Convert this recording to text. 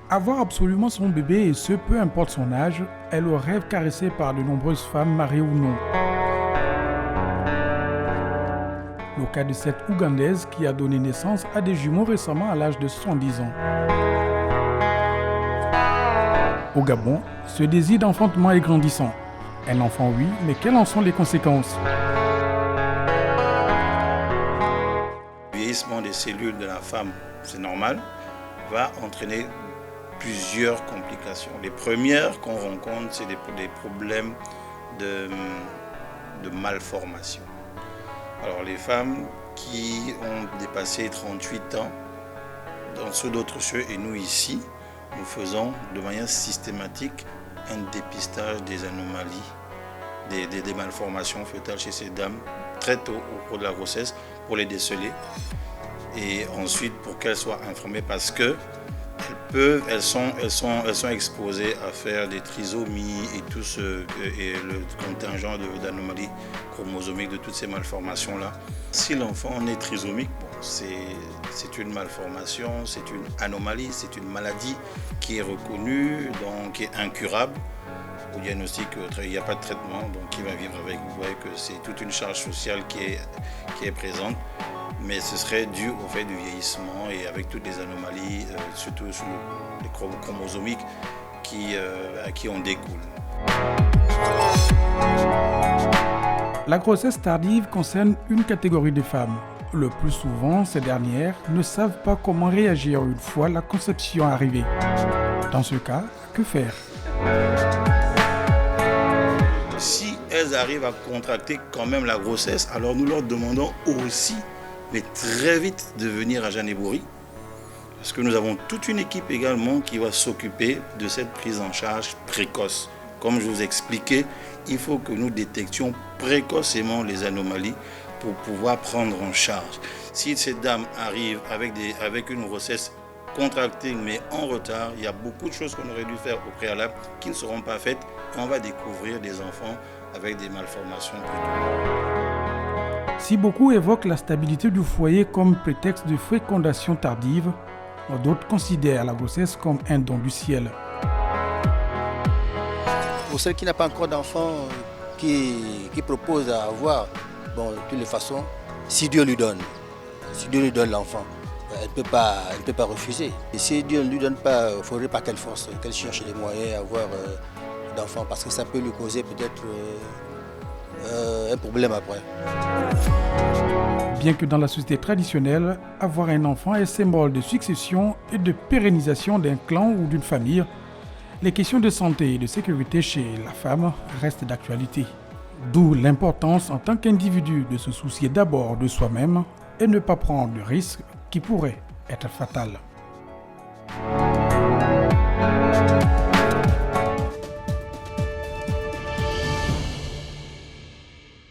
Avoir absolument son bébé, et ce peu importe son âge, est le rêve caressé par de nombreuses femmes mariées ou non. Le cas de cette Ougandaise qui a donné naissance à des jumeaux récemment à l'âge de 70 ans. Au Gabon, ce désir d'enfantement est grandissant. Un enfant, oui, mais quelles en sont les conséquences? Le vieillissement des cellules de la femme, c'est normal, va entraîner plusieurs complications. Les premières qu'on rencontre, c'est des problèmes de malformation. Alors les femmes qui ont dépassé 38 ans, dans ceux d'autres cieux et nous ici, nous faisons de manière systématique un dépistage des anomalies, des malformations fœtales chez ces dames très tôt au cours de la grossesse pour les déceler et ensuite pour qu'elles soient informées parce que elles sont exposées à faire des trisomies et tout et le contingent d'anomalies chromosomiques de toutes ces malformations-là. Si l'enfant est trisomique, c'est une malformation, c'est une anomalie, c'est une maladie qui est reconnue, donc qui est incurable. Au diagnostic, il n'y a pas de traitement, donc qui va vivre avec. Vous voyez que c'est toute une charge sociale qui est présente. Mais ce serait dû au fait du vieillissement et avec toutes les anomalies, surtout sur les chromosomiques qui en découlent. La grossesse tardive concerne une catégorie de femmes. Le plus souvent, ces dernières ne savent pas comment réagir une fois la conception arrivée. Dans ce cas, que faire? Si elles arrivent à contracter quand même la grossesse, alors nous leur demandons aussi, mais très vite, de venir à Janébori, parce que nous avons toute une équipe également qui va s'occuper de cette prise en charge précoce. Comme je vous expliquais, il faut que nous détections précocement les anomalies pour pouvoir prendre en charge. Si ces dames arrivent avec une grossesse contractée mais en retard, il y a beaucoup de choses qu'on aurait dû faire au préalable qui ne seront pas faites et on va découvrir des enfants avec des malformations plus tôt. Si beaucoup évoquent la stabilité du foyer comme prétexte de fécondation tardive, d'autres considèrent la grossesse comme un don du ciel. Pour celle qui n'a pas encore d'enfant, qui propose à avoir, de toutes les façons, si Dieu lui donne l'enfant, elle ne peut pas refuser. Et si Dieu ne lui donne pas, il ne faudrait pas qu'elle force, qu'elle cherche les moyens d'avoir d'enfants, parce que ça peut lui causer peut-être un problème après. Bien que dans la société traditionnelle, avoir un enfant est symbole de succession et de pérennisation d'un clan ou d'une famille, les questions de santé et de sécurité chez la femme restent d'actualité. D'où l'importance en tant qu'individu de se soucier d'abord de soi-même et ne pas prendre de risques qui pourraient être fatals.